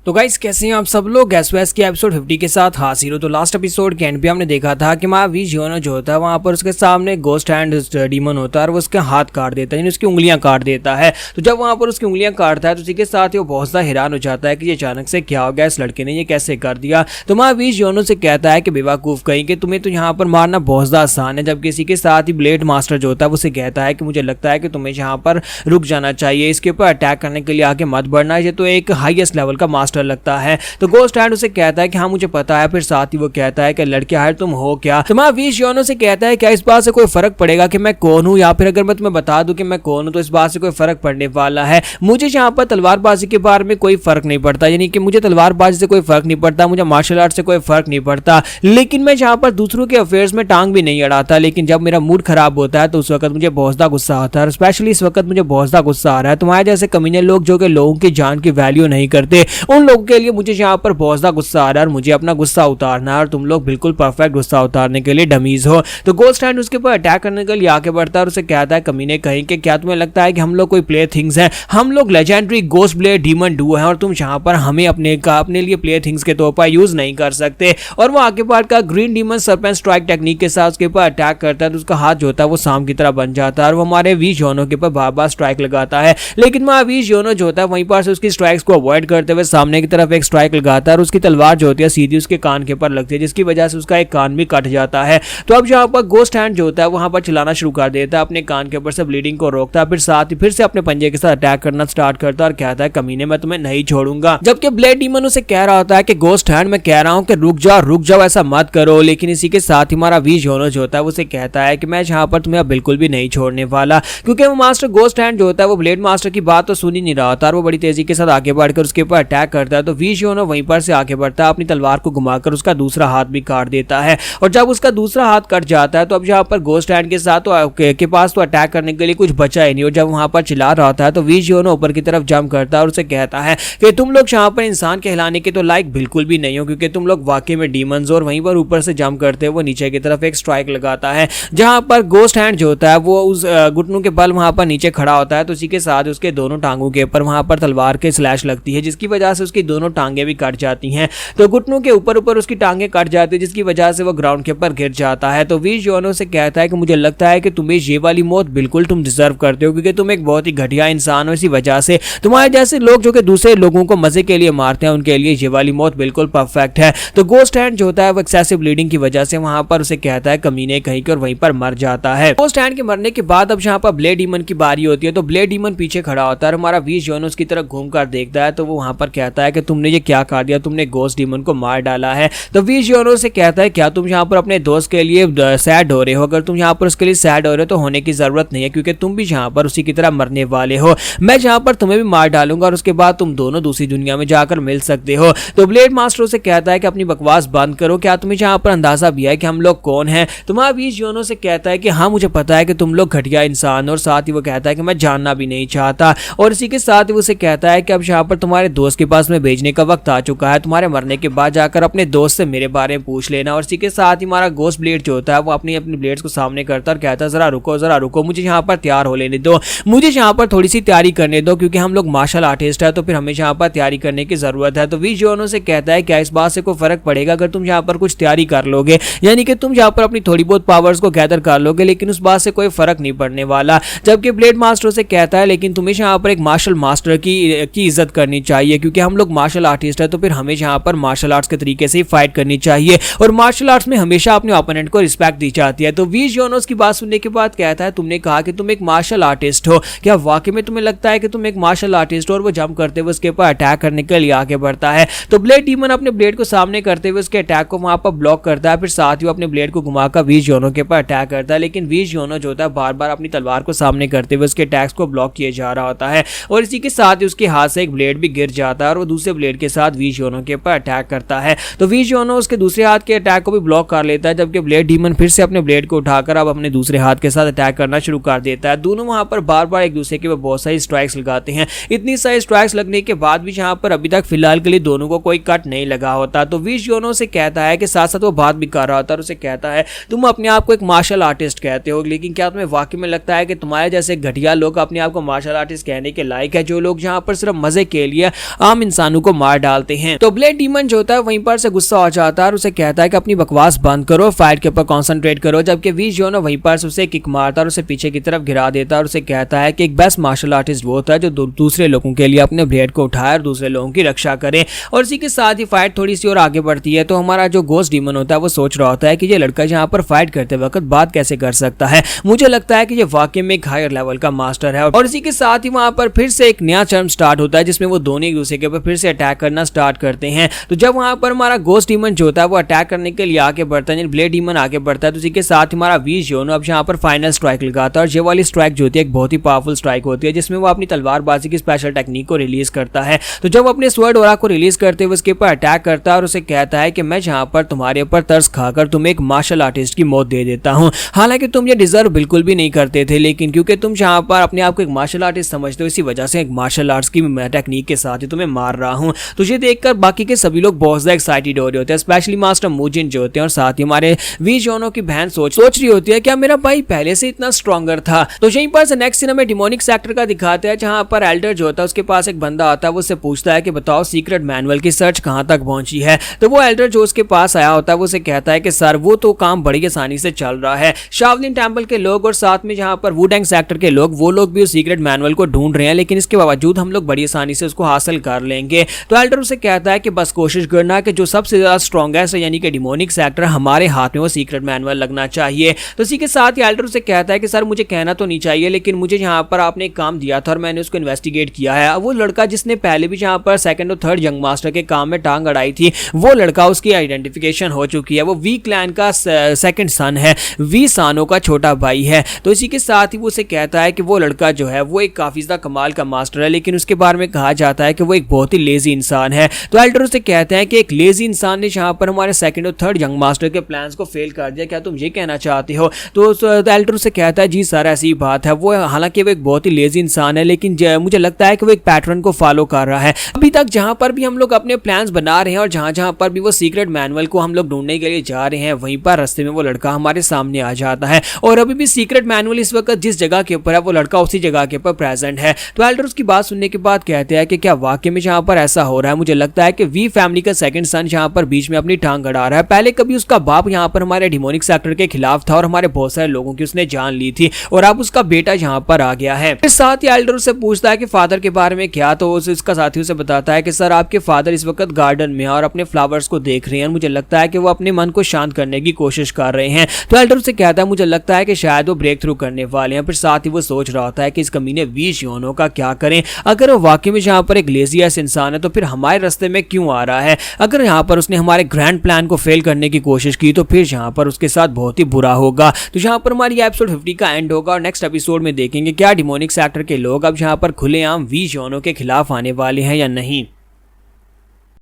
तो गाइस कैसे हैं आप सब लोग। एसओएस की एपिसोड 50 के साथ हाजिर हो। तो लास्ट एपिसोड के एंड पे हमने देखा था कि महावीर जियोनो जो होता है वहां पर उसके सामने गोस्ट हैंड डीमन होता है और वो उसके हाथ काट देता है, यानी उसकी उंगलियां काट देता है। तो जब वहां पर उसकी उंगलियां काटता है तो उसी के साथ ही वो बहुत सा हैरान हो जाता है कि ये अचानक से क्या हो गया, इस लड़के ने ये कैसे कर दिया। तो महावीर जियोनो से कहता है कि बेवकूफ कहीं कि तुम्हें तो यहाँ पर मारना बहुत ज्यादा आसान है। जबकि इसी के साथ ही ब्लेड मास्टर जो होता है उसे कहता है कि मुझे लगता है कि तुम्हें यहाँ पर रुक जाना चाहिए, इसके ऊपर अटैक करने के लिए आगे मत बढ़ना, ये तो एक हाईएस्ट लेवल का मास्टर लगता है। तो गोस्ट हैंड उसे कहता है कि हाँ मुझे पता है। फिर साथ ही वो कहता है कि लड़के यार तुम हो क्या। तो महावीर जियोनो से कहता है क्या इस बात से कोई फर्क पड़ेगा कि मैं कौन हूँ, या फिर अगर मैं तुम्हें बता दूं कि मैं कौन हूँ तो इस बात से कोई फर्क पड़ने वाला है। मुझे यहाँ पर तलवारबाजी के बारे में कोई फर्क नहीं पड़ता, यानी कि मुझे तलवारबाजी से कोई फर्क नहीं पड़ता, मुझे मार्शल आर्ट से कोई फर्क नहीं पड़ता, लेकिन मैं यहाँ पर दूसरों के अफेयर्स में टांग भी नहीं अड़ाता। लेकिन जब मेरा मूड खराब होता है तो उस वक्त मुझे बहुत ज्यादा गुस्सा आता है। स्पेशली इस वक्त मुझे बहुत ज्यादा गुस्सा आ रहा है। तुम्हारे जैसे कमीने लोग जो कि लोगों की जान की वैल्यू नहीं करते, उन लोगों के लिए मुझे यहाँ पर बहुत ज्यादा गुस्सा आ रहा है और मुझे अपना गुस्सा उतारना है। और तुम लोग बिल्कुल परफेक्ट गुस्सा उतारने के लिए डमीज हो। तो गोस्ट हैंड उसके ऊपर अटैक करने के लिए आगे बढ़ता है और उसे कहता है कमीने कहीं कि क्या तुम्हें लगता है कि हम लोग कोई प्ले थिंग्स हैं? हम लोग legendary ghost blade demon Duo हैं और तुम यहाँ पर हमें अपने लिए प्ले थिंग्स के तौर पर यूज नहीं कर सकते। और वो आगे बढ़कर green demon serpent strike technique के साथ उसके ऊपर अटैक करता है। तो उसका हाथ जो होता है वो सांप की तरह बन जाता है और वो हमारे वी जियोनो के ऊपर बार बार स्ट्राइक लगाता है। लेकिन महावीर जियोनो जो होता है वहीं पर से उसकी स्ट्राइक्स को अवॉइड करते हुए सामने की तरफ एक स्ट्राइक लगाता है और उसकी तलवार जो होती है सीधी उसके कान के ऊपर लगती है, जिसकी वजह से उसका एक कान भी कट जाता है। तो अब यहाँ पर गोस्ट हैंड जो होता है वहां पर चलाना शुरू कर देता है, अपने कान के ऊपर से ब्लीडिंग को रोकता है। फिर साथ ही फिर से अपने पंजे के साथ अटैक करना स्टार्ट करता है और कहता है कमीने मैं तुम्हें नहीं छोड़ूंगा। जबकि ब्लेड डीमन उसे कह रहा होता है कि गोस्ट हैंड मैं कह रहा हूं कि रुक जाओ ऐसा मत करो। लेकिन इसी के साथ ही हमारा वी जियोनो जो होता है उसे कहता है कि मैं यहाँ पर तुम्हें बिल्कुल भी नहीं छोड़ने वाला, क्योंकि वो मास्टर गोस्ट हैंड जो होता है वो ब्लेड मास्टर की बात तो सुन ही नहीं रहा होता और वो बड़ी तेजी के साथ आगे बढ़कर उसके ऊपर अटैक करता है। तो वी जियोनो वहीं पर से आगे बढ़ता है, अपनी तलवार को घुमाकर उसका दूसरा हाथ भी काट देता है। और जब उसका दूसरा हाथ कट जाता है तो अब यहाँ पर गोस्ट हैंड के साथ के पास तो अटैक करने के लिए कुछ बचा ही नहीं। और जब वहां पर चिल्ला रहा होता है तो वी जियोनो ऊपर की तरफ जंप करता है और उसे कहता है कि तुम लोग यहाँ पर इंसान कहलाने के तो लायक बिल्कुल भी नहीं हो, क्योंकि तुम लोग वाकई में डीमंस। और वहीं पर ऊपर से जंप करते हुए वो नीचे की तरफ एक स्ट्राइक लगाता है, जहां पर गोस्ट हैंड जो होता है वो उस घुटनों के बल वहां पर नीचे खड़ा होता है। तो उसी के साथ उसके दोनों टांगों के ऊपर वहां पर तलवार के स्लैश लगती है, जिसकी वजह से उसकी दोनों टांगे भी कट जाती हैं। तो घुटनों के ऊपर उसकी टांगे कट जाती है, जिसकी वजह से वो ग्राउंड के ऊपर गिर जाता है। तो वी जियोनो से कहता है कि मुझे लगता है कि तुम्हें ये वाली मौत बिल्कुल तुम डिजर्व करते हो, क्योंकि तुम एक बहुत ही घटिया इंसान हो। इसी वजह से तुम्हारे जैसे लोग जो कि दूसरे लोगों को मजे के लिए मारते हैं उनके लिए ये वाली मौत बिल्कुल परफेक्ट है। तो गोस्ट हैंड जो होता है वो एक्सेसिव ब्लीडिंग की वजह से वहां पर उसे कहता है कमीने कहीं के, और वहीं पर मर जाता है। गोस्ट हैंड के मरने के बाद अब यहाँ पर ब्लेड डीमन की बारी होती है। तो ब्लेड डीमन पीछे खड़ा होता है और हमारा वी जियोनो उसकी तरफ घूमकर देखता है। तो वो वहां पर कहता है कि तुमने ये क्या कर दिया, तुमने गोस्ट डीमन को मार डाला है। तो वी जियोनो से कहता है क्या तुम यहाँ पर अपने दोस्त के लिए सैड हो रहे हो? अगर तुम यहाँ पर उसके लिए सैड हो रहे हो तो होने की जरूरत नहीं है, क्योंकि तुम भी यहाँ पर उसी की तरह मरने वाले हो। मैं यहाँ पर तुम्हें भी मार डालूंगा और उसके बाद तुम दोनों दूसरी दुनिया में जाकर मिल सकते हो। तो ब्लेड मास्टर से कहता है कि अपनी बकवास बंद करो, क्या तुम्हें यहाँ पर अंदाजा भी है कि हम लोग कौन हैं? तुम्हारा वी जियोनो से कहता है कि हाँ मुझे पता है कि तुम लोग घटिया इंसान, और साथ ही वो कहता है कि मैं जानना भी नहीं चाहता। और इसी के साथ ही उसे कहता है कि अब यहाँ पर तुम्हारे दोस्त के पास में भेजने का वक्त आ चुका है, तुम्हारे मरने के बाद जाकर अपने दोस्त से मेरे बारे में पूछ लेना। और इसी के साथ ही हमारा गोस्ट ब्लेड जो होता है वो अपनी ब्लेड्स को सामने करता है और कहता है जरा रुको, मुझे यहाँ पर तैयार हो लेने दो, मुझे यहाँ पर थोड़ी सी तैयारी करने दो, क्योंकि हम लोग मार्शल आर्टिस्ट है तो फिर हमें यहाँ पर तैयारी करने की जरूरत है। तो वी जियोनो से कहता है क्या इस बात से कोई फर्क पड़ेगा अगर तुम यहाँ पर कुछ तैयारी कर लोगे, यानी कि तुम यहाँ पर अपनी थोड़ी बहुत पावर्स को गैदर कर लोगे, लेकिन उस बात से कोई फर्क नहीं पड़ने वाला। जबकि ब्लेड मास्टर से कहता है लेकिन तुम्हें यहाँ पर एक मार्शल मास्टर की इज्जत करनी चाहिए, क्योंकि हम लोग मार्शल आर्टिस्ट है तो फिर हमें यहाँ पर मार्शल आर्ट्स के तरीके से ही फाइट करनी चाहिए, और मार्शल आर्ट्स में हमेशा अपने ओपोनेंट को रिस्पेक्ट दी जाती है। तो वी जियोनो की बात सुनने के बाद कहता है तुमने कहा कि तुम एक मार्शल आर्टिस्ट हो, क्या वाकई में तुम्हें लगता है कि तुम एक मार्शल आर्टिस्ट हो? और वो जंप करते हुए उसके ऊपर अटैक करने के लिए आगे बढ़ता है। तो ब्लेड डीमन अपने ब्लेड को सामने करते हुए उसके अटैक को वहां पर ब्लॉक करता है, फिर साथ ही अपने ब्लेड को घुमाकर वी जियोनो के ऊपर अटैक करता है। लेकिन वी जियोनो जो होता है बार बार अपनी तलवार को सामने करते हुए उसके अटैक्स को ब्लॉक किए जा रहा होता है, और इसी के साथ ही उसके हाथ से एक ब्लेड भी गिर जाता है और वो दूसरे ब्लेड के साथ वी जियोनो के ऊपर अटैक करता है। तो वी जियोनो उसके दूसरे हाथ के अटैक को भी ब्लॉक कर लेता है, जबकि ब्लेड डीमन फिर से अपने ब्लेड को उठाकर अब अपने दूसरे हाथ के साथ अटैक करना शुरू कर देता है। दोनों वहां पर बार बार एक दूसरे के बहुत सारी स्ट्राइक्स लगाते हैं। इतनी सारी स्ट्राइक्स लगने के बाद भी यहाँ पर अभी तक फिलहाल के लिए दोनों को कोई कट नहीं लगा होता। तो वी जियोनो से कहता है कि साथ साथ वो बात भी कर रहा होता है और उसे कहता है तुम अपने आप को एक मार्शल आर्टिस्ट कहते हो, लेकिन क्या तुम्हें वाकई में लगता है कि तुम्हारे जैसे घटिया लोग अपने आप को मार्शल आर्टिस्ट कहने के लायक है? जो लोग यहाँ पर सिर्फ मजे के लिए आम इंसानों को मार डालते हैं। तो ब्लेड डीमन जो होता है वहीं पर से गुस्सा हो जाता है और उसे कहता है कि अपनी बकवास बंद करो, फाइट के ऊपर कॉन्सेंट्रेट करो। जबकि वी जियोनो वहीं पर से उसे किक मारता है और उसे पीछे की तरफ गिरा देता है और उसे कहता है कि एक बेस्ट मार्शल आर्टिस्ट वो होता है जो दूसरे लोगों के लिए अपने ब्लेड को उठाए और दूसरे लोगों की रक्षा करे। और इसी के साथ ही फाइट थोड़ी सी और आगे बढ़ती है। तो हमारा जो गोस्ट डीमन होता है वो सोच रहा होता है कि ये लड़का यहाँ पर फाइट करते वक्त बात कैसे कर सकता है। मुझे लगता है कि ये वाकई में एक हायर लेवल का मास्टर है। और इसी के साथ ही वहां पर फिर से एक नया टर्म स्टार्ट होता है जिसमें वो दोनों एक दूसरे के ऊपर फिर से अटैक करना स्टार्ट करते हैं। तो जब वहां पर हमारा गोस्ट डीमन जो होता है वो अटैक करने के लिए आगे बढ़ता है, ब्लेड डीमन आगे बढ़ता है, तो इसी के साथ हमारा वी जियोनो अब यहाँ पर फाइनल स्ट्राइक लगाता है। और ये वाली स्ट्राइक जो होती है एक बहुत ही पावरफुल स्ट्राइक होती है जिसमें वो अपनी तलवारबाजी की स्पेशल टेक्निक को रिलीज करता है। तो जब अपने स्वर्ड ओरा को रिलीज करते हुए उसके ऊपर अटैक करता है और उसे कहता है कि मैं यहाँ पर तुम्हारे ऊपर तरस खाकर तुम्हें एक मार्शल आर्टिस्ट की मौत दे देता हूँ। हालांकि तुम ये डिजर्व बिल्कुल भी नहीं करते थे, लेकिन क्योंकि तुम यहाँ पर अपने आप को एक मार्शल आर्टिस्ट समझते हो, इसी वजह से एक मार्शल आर्ट्स की टेक्निक के साथ ही तुम्हें मार रहा हूँ। तुझे देखकर बाकी के सभी लोग बहुत ज्यादा एक्साइटेड हो रहे होते हैं, स्पेशली मास्टर मूजिन जो होते हैं। और साथ ही हमारे वी जियोनो की बहन सोच रही होती है क्या मेरा भाई पहले से इतना स्ट्रॉन्गर था। तो यहीं पर नेक्स्ट सीन हमें डिमोनिक सेक्टर का दिखाते हैं जहां पर एल्डर जो होता है उसके पास एक बंदा आता है, वो उससे पूछता है कि बताओ सीक्रेट मैनुअल की सर्च कहां तक पहुंची है। तो वो एल्डर जो उसके पास आया होता है वो उसे कहता है कि सर वो तो काम बड़ी आसानी से चल रहा है। शावलिन टेंपल के लोग और साथ में जहां पर वुडेंग सेक्टर के लोग वो लोग भी उस सीक्रेट मैनुअल को ढूंढ रहे हैं, लेकिन इसके बावजूद हम लोग बड़ी आसानी से उसको हासिल कर लेंगे। तो एल्डर उसे कहता है कि बस कोशिश करना कि जो सबसे ज्यादा स्ट्रॉन्गेस्ट है यानी कि डिमोनिक सेक्टर हमारे हाथ में वो सीक्रेट मैनुअल लगना चाहिए। तो इसी के साथ ही एल्डर उसे कहता है कि सर मुझे कहना तो नहीं चाहिए, लेकिन मुझे यहाँ पर आपने एक काम दिया था और मैंने उसको इन्वेस्टिगेट किया है। वो लड़का जिसने पहले भी यहाँ पर सेकंड और थर्ड यंग मास्टर के काम में टांग अड़ाई थी, वो लड़का उसकी आइडेंटिफिकेशन हो चुकी है। वो वी क्लैन का सेकंड सन है, वी सानो का छोटा भाई है। तो इसी के साथ ही वो उसे कहता है कि वो लड़का जो है वो एक काफी ज्यादा कमाल का मास्टर है, लेकिन उसके बारे में कहा जाता है कि वो एक बहुत ही लेजी इंसान है। तो एल्डर उसे कहते हैं कि एक लेजी इंसान ने यहाँ पर हमारे सेकंड और थर्ड यंग मास्टर के प्लान्स को फेल कर दिया, क्या तुम ये कहना चाहते हो। तो एल्डर उसे कहता है जी सर ऐसी बात है। वो हालांकि वो एक बहुत ही लेजी इंसान है, लेकिन मुझे लगता है कि वो एक पैटर्न को फॉलो कर रहा है। अभी तक जहां पर भी हम लोग अपने प्लान्स बना रहे हैं और जहां जहां पर भी वो सीक्रेट मैनुअल को हम लोग ढूंढने के लिए जा रहे हैं, वहीं पर रास्ते में वो लड़का हमारे सामने आ जाता है। और अभी भी सीक्रेट मैनुअल इस वक्त जिस जगह के ऊपर है वो लड़का उसी जगह के ऊपर प्रेजेंट है। तो एल्डर उसकी बात सुनने के बाद कहते हैं कि क्या वाकई में जहां पर ऐसा हो रहा है, मुझे लगता है कि वी फैमिली का सेकंड सन जहां पर बीच में अपनी टांग अड़ा रहा है। पहले कभी उसका बाप यहां पर हमारे डिमोनिक सेक्टर के खिलाफ था और हमारे बहुत सारे लोगों की उसने जान ली थी, और अब उसका बेटा यहां पर आ गया है। फिर साथ ही एल्डर उससे पूछता है कि फादर के बारे में क्या। तो उसका साथी उसे बताता है कि सर आपके फादर इस वक्त गार्डन में और अपने फ्लावर्स को देख रहे हैं। मुझे लगता है कि वो अपने मन को शांत करने की कोशिश कर रहे हैं। तो एल्डर उसे कहता है मुझे लगता है कि शायद वो ब्रेक थ्रू करने वाले हैं। फिर साथ ही वो सोच रहा होता है कि इस कमीने वी जियोनो का क्या करें। अगर वो वाकई में यहाँ पर एक लेजी ऐसा इंसान है तो फिर हमारे रास्ते में क्यों आ रहा है। अगर यहाँ पर उसने हमारे ग्रैंड प्लान को फेल करने की कोशिश की तो फिर यहाँ पर उसके साथ बहुत ही बुरा होगा। तो यहाँ पर हमारी एपिसोड 50 का एंड होगा और नेक्स्ट एपिसोड में देखेंगे क्या डिमोनिक सेक्टर के लोग अब यहाँ पर खुलेआम वी जियोनो के खिलाफ आने वाले हैं या नहीं।